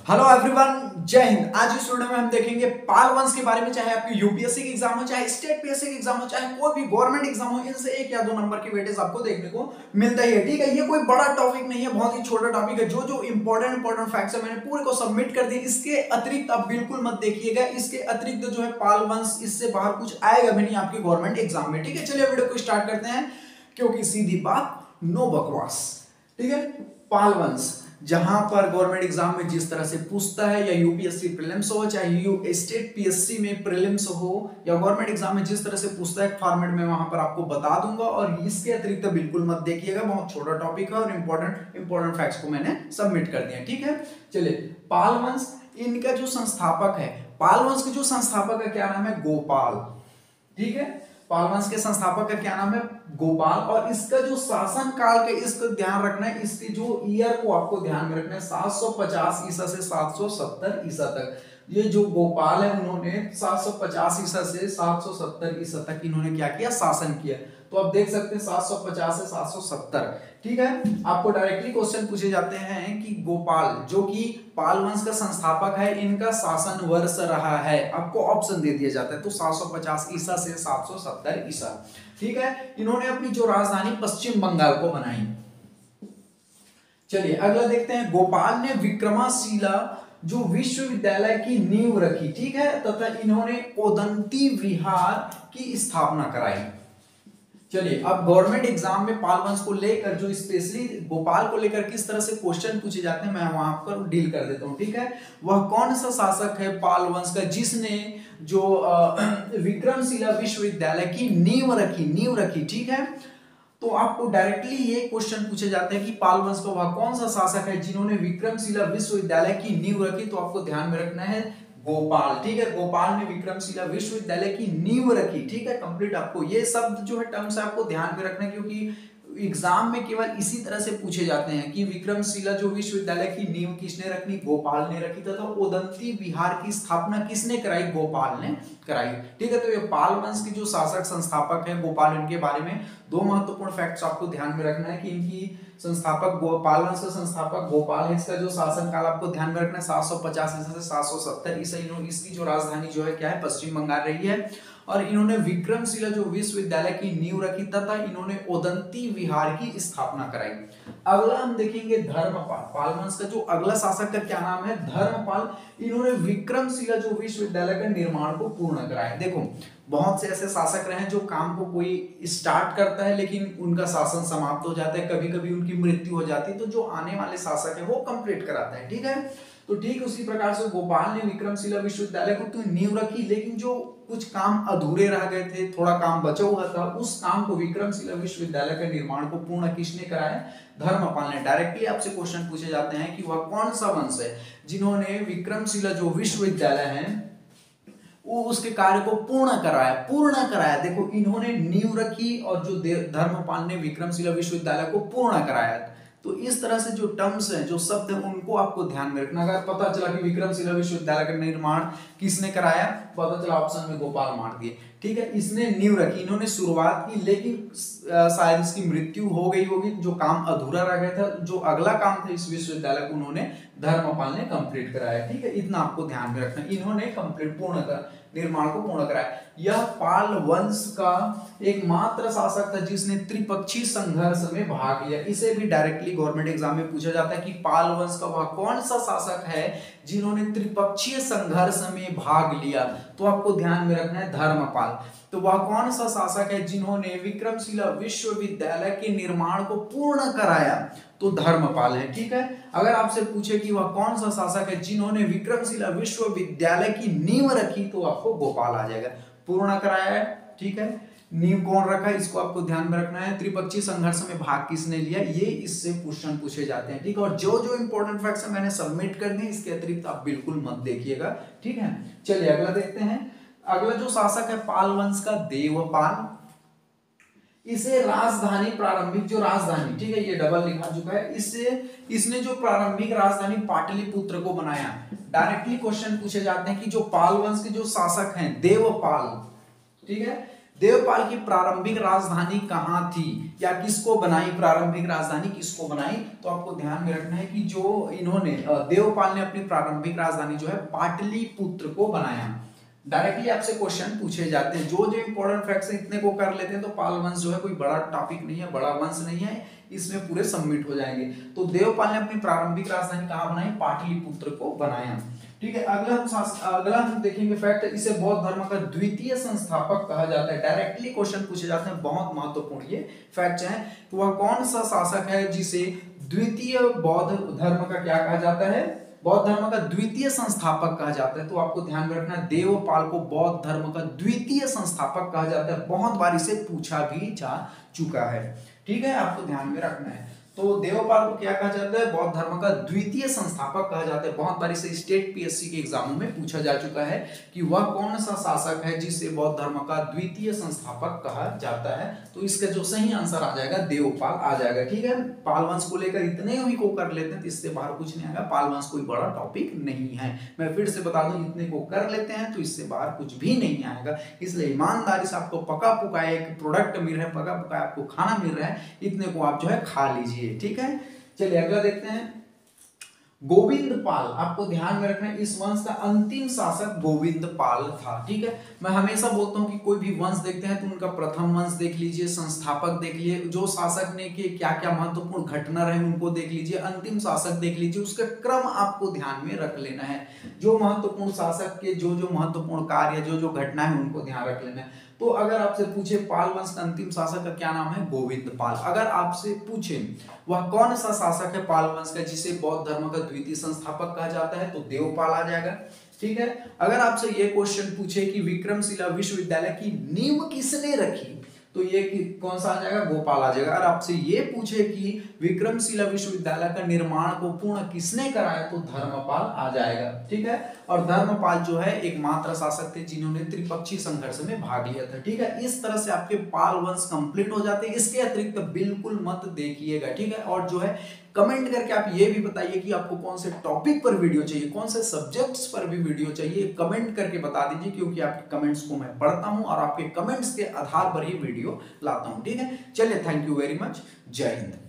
Hello everyone, जय हिंद। आज इस वीडियो में हम देखेंगे पाल वंश के बारे में। चाहे आपकी यूपीएससी की एग्जाम हो, चाहे स्टेट पीएससी की एग्जाम हो, चाहे कोई भी गवर्नमेंट एग्जाम हो, इनसे एक या दो नंबर की वेटेज आपको देखने को मिलता ही है। ठीक है, ये कोई बड़ा टॉपिक नहीं है, बहुत ही छोटा टॉपिक है। जो जो इंपॉर्टेंट फैक्ट्स है मैंने पूरे को सबमिट कर दिए। इसके अतिरिक्त आप बिल्कुल मत देखिएगा। इसके अतिरिक्त जो है पाल वंश, इससे बाहर कुछ आएगा भी नहीं आपकी गवर्नमेंट एग्जाम में। ठीक है, चलिए वीडियो को स्टार्ट करते हैं, क्योंकि सीधी बात, नो बकवास। ठीक है, पाल वंश जहां पर गवर्नमेंट एग्जाम में जिस तरह से पूछता है, या यूपीएससी प्रीलिम्स हो, चाहे स्टेट पीएससी में प्रीलिम्स हो, या गवर्नमेंट एग्जाम में जिस तरह से पूछता है फॉर्मेट में, वहां पर आपको बता दूंगा। और इसके अतिरिक्त तो बिल्कुल मत देखिएगा, बहुत छोटा टॉपिक है और इंपॉर्टेंट फैक्ट्स को मैंने सबमिट कर दिया। ठीक है, चलिए पाल वंश, इनका जो संस्थापक है, पाल वंश के जो संस्थापक है, क्या नाम है? गोपाल। ठीक है, पाल वंश के संस्थापक का क्या नाम है? गोपाल। और इसका जो शासन काल के, इसका ध्यान रखना है, इसके जो ईयर को आपको ध्यान में रखना है, 750 ईसा से 770 ईसा तक। ये जो गोपाल है, उन्होंने 750 ईसा से 770 ईसा तक इन्होंने क्या किया? शासन किया। तो आप देख सकते हैं 750 से 770। ठीक है, आपको डायरेक्टली क्वेश्चन पूछे जाते हैं कि गोपाल, जो कि पाल वंश का संस्थापक है, इनका शासन वर्ष रहा है। आपको ऑप्शन दे दिया जाता है, तो 750 ईसा से 770 ईसा। ठीक है, इन्होंने अपनी जो राजधानी पश्चिम बंगाल को बनाई। चलिए अगला देखते हैं। गोपाल ने विक्रमाशिला जो विश्वविद्यालय की नींव रखी। ठीक है, तथा इन्होंने ओदंती विहार की स्थापना कराई। चलिए, अब गवर्नमेंट एग्जाम में पाल वंश को लेकर, जो स्पेशली गोपाल को लेकर किस तरह से क्वेश्चन पूछे जाते हैं, मैं वहां पर डील कर देता हूं। ठीक है, वह कौन सा शासक है पाल वंश का, जिसने जो विक्रमशिला विश्वविद्यालय की नींव रखी। ठीक है, तो आपको डायरेक्टली ये क्वेश्चन पूछे जाते हैं कि पाल वंश का वह कौन सा शासक है जिन्होंने विक्रमशिला विश्वविद्यालय की नींव रखी। तो आपको ध्यान में रखना है गोपाल। ठीक है, गोपाल ने विक्रमशिला विश्वविद्यालय की नींव रखी। ठीक है, कंप्लीट। आपको ये शब्द जो है, टर्म्स आपको ध्यान में रखना है, क्योंकि एग्जाम में केवल इसी तरह से पूछे जाते हैं कि विक्रमशिला जो विश्वविद्यालय की नींव किसने रखी? गोपाल ने रखी। तथा ओदंती विहार की स्थापना किसने कराई? गोपाल ने कराई। ठीक है, तो ये पाल वंश के जो शासक संस्थापक हैं गोपाल, इनके बारे में दो महत्वपूर्ण फैक्ट्स आपको ध्यान में रखना है कि इनकी संस्थापक पाल वंश का संस्थापक गोपाल है। इसका जो शासन काल आपको ध्यान में रखना है, 750 ईसा से 770 ईसा। इसकी जो राजधानी जो है क्या है? पश्चिम बंगाल रही है। और इन्होंने विक्रमशिला जो विश्वविद्यालय की नींव रखी, तथा इन्होंने ओदंती विहार की स्थापना कराई। अगला हम देखेंगे धर्मपाल। पाल वंश का जो अगला शासक का क्या नाम है? धर्मपाल। इन्होंने विक्रमशिला जो विश्वविद्यालय का निर्माण को पूर्ण कराया। देखो, बहुत से ऐसे शासक रहे हैं जो काम को कोई स्टार्ट करता है लेकिन उनका शासन समाप्त हो जाता है, कभी कभी उनकी मृत्यु हो जाती है, तो जो आने वाले शासक है वो कंप्लीट कराता है। ठीक है, तो ठीक उसी प्रकार से गोपाल ने विक्रमशिला विश्वविद्यालय को तो नींव रखी, लेकिन जो कुछ काम अधूरे रह गए थे, थोड़ा काम बचा हुआ था, उस काम को विक्रमशिला विश्वविद्यालय के निर्माण को पूर्ण किसने कराया? धर्मपाल ने। डायरेक्टली आपसे क्वेश्चन पूछे जाते हैं कि वह कौन सा वंश है जिन्होंने विक्रमशिला जो विश्वविद्यालय है वो उसके कार्य को पूर्ण कराया। देखो, इन्होंने नींव रखी और जो धर्मपाल ने विक्रमशिला विश्वविद्यालय को पूर्ण कराया। तो इस तरह से जो टर्म्स हैं, जो शब्द हैं, उनको आपको ध्यान में रखना। अगर पता चला कि विक्रमशिला विश्वविद्यालय का निर्माण किसने कराया, पता चला ऑप्शन में गोपाल मार दिए। ठीक है, इसने नींव रखी, इन्होंने शुरुआत की, लेकिन शायद इसकी मृत्यु हो गई होगी, जो काम अधूरा रह गया था, जो अगला काम था इस विश्वविद्यालय को उन्होंने धर्मपाल ने कंप्लीट कराया। ठीक है, इतना आपको ध्यान में रखना, इन्होंने कंप्लीट निर्माण को पूर्ण कराया। यह पाल वंश का एकमात्र शासक था जिसने त्रिपक्षीय संघर्ष में भाग लिया। इसे भी डायरेक्टली गवर्नमेंट एग्जाम में पूछा जाता है कि पाल वंश का वह कौन सा शासक है जिन्होंने त्रिपक्षीय संघर्ष में भाग लिया। तो आपको ध्यान में रखना है धर्मपाल। तो वह कौन सा शासक है जिन्होंने विक्रमशिला विश्वविद्यालय के निर्माण को पूर्ण कराया? तो धर्मपाल है। ठीक है, अगर आपसे पूछे कि वह कौन सा शासक है जिन्होंने विक्रमशिला विश्वविद्यालय की नींव रखी, तो आपको गोपाल आ जाएगा। पूर्ण कराया है। ठीक है, नींव कौन रखा, इसको आपको ध्यान में रखना है। त्रिपक्षीय संघर्ष में भाग किसने लिया, ये इससे क्वेश्चन पूछे जाते हैं। ठीक है, और जो जो इंपॉर्टेंट फैक्ट्स है मैंने सबमिट कर दिए, इसके अतिरिक्त आप बिल्कुल मत देखिएगा। ठीक है, चलिए अगला देखते हैं। अगला जो शासक है पाल वंश का, देवपाल। इसे राजधानी, प्रारंभिक जो राजधानी, ठीक है, ये डबल लिखा चुका है, इसने जो प्रारंभिक राजधानी पाटलिपुत्र को बनाया। डायरेक्टली क्वेश्चन पूछे जाते हैं कि जो पाल वंश के जो शासक हैं देवपाल, ठीक है, देवपाल की प्रारंभिक राजधानी कहाँ थी या किसको बनाई, प्रारंभिक राजधानी किसको बनाई? तो आपको ध्यान में रखना है कि जो इन्होंने देवपाल ने अपनी प्रारंभिक राजधानी जो है पाटलिपुत्र को बनाया। डायरेक्टली आपसे क्वेश्चन पूछे जाते हैं, जो जो इंपॉर्टेंट फैक्ट्स हैं इतने को कर लेते हैं तो पाल वंश जो है कोई बड़ा टॉपिक नहीं है, बड़ा वंश नहीं है, इसमें पूरे सबमिट हो जाएंगे। तो देवपाल ने अपनी प्रारंभिक राजधानी कहाँ बनाई? पाटलिपुत्र को बनाया। ठीक है, अगला हम देखेंगे फैक्ट, इसे बौद्ध धर्म का द्वितीय संस्थापक कहा जाता है। डायरेक्टली क्वेश्चन पूछे जाते हैं, बहुत महत्वपूर्ण ये फैक्ट है। तो वह कौन सा शासक है जिसे द्वितीय बौद्ध धर्म का क्या कहा जाता है? बौद्ध धर्म का द्वितीय संस्थापक कहा जाता है। तो आपको ध्यान में रखना, देवपाल को बौद्ध धर्म का द्वितीय संस्थापक कहा जाता है। बहुत बार इसे पूछा भी जा चुका है। ठीक है, आपको ध्यान में रखना है। तो देवपाल को क्या कहा जाता है? बौद्ध धर्म का द्वितीय संस्थापक कहा जाता है। बहुत बार इसे स्टेट पीएससी के एग्जामों में पूछा जा चुका है कि वह कौन सा शासक है जिसे बौद्ध धर्म का द्वितीय संस्थापक कहा जाता है। तो इसका जो सही आंसर आ जाएगा देवपाल आ जाएगा। ठीक है, पाल वंश को लेकर इतने ही को कर लेते हैं तो इससे बाहर कुछ नहीं आएगा। पाल वंश कोई बड़ा टॉपिक नहीं है, मैं फिर से बता दूं, इतने को कर लेते हैं तो इससे बाहर कुछ भी नहीं आएगा। इसलिए ईमानदारी से आपको पका पुकाया एक प्रोडक्ट मिल रहा है, पका पुकाया आपको खाना मिल रहा है, इतने को आप जो है खा लीजिए। ठीक है, चलिए अगला देखते हैं। गोविंद पाल, आपको ध्यान में रखना है इस वंश का अंतिम शासक गोविंद पाल था। ठीक है, मैं हमेशा बोलता हूं कि कोई भी वंश देखते हैं तो उनका प्रथम वंश देख लीजिए, संस्थापक देख लीजिए, जो शासक ने के क्या क्या महत्वपूर्ण घटना रहे उनको देख लीजिए, अंतिम शासक देख लीजिए, उसका क्रम आपको ध्यान में रख लेना है। जो महत्वपूर्ण शासक के जो जो महत्वपूर्ण कार्य, जो जो घटना है उनको ध्यान रख लेना है। तो अगर आपसे पूछे पाल वंश का अंतिम शासक का क्या नाम है? गोविंद पाल। अगर आपसे पूछे वह कौन सा शासक है पाल वंश का जिसे बौद्ध धर्म का द्वितीय संस्थापक कहा जाता है, तो देवपाल आ जाएगा। ठीक है, अगर आपसे ये क्वेश्चन पूछे कि विक्रमशिला विश्वविद्यालय की नींव किसने रखी, तो ये कौन सा आ जाएगा? गोपाल आ जाएगा। अगर आपसे ये पूछे कि विक्रमशिला विश्वविद्यालय का निर्माण को पूर्ण किसने कराया, तो धर्मपाल आ जाएगा। ठीक है, और धर्मपाल जो है एकमात्र शासक थे जिन्होंने त्रिपक्षीय संघर्ष में भाग लिया था। ठीक है, इस तरह से आपके पाल वंश कंप्लीट हो जाते हैं। इसके अतिरिक्त बिल्कुल मत देखिएगा। ठीक है, और जो है कमेंट करके आप ये भी बताइए कि आपको कौन से टॉपिक पर वीडियो चाहिए, कौन से सब्जेक्ट्स पर भी वीडियो चाहिए, कमेंट करके बता दीजिए, क्योंकि आपके कमेंट्स को मैं पढ़ता हूं और आपके कमेंट्स के आधार पर ही वीडियो लाता हूं। ठीक है, चलिए, थैंक यू वेरी मच, जय हिंद।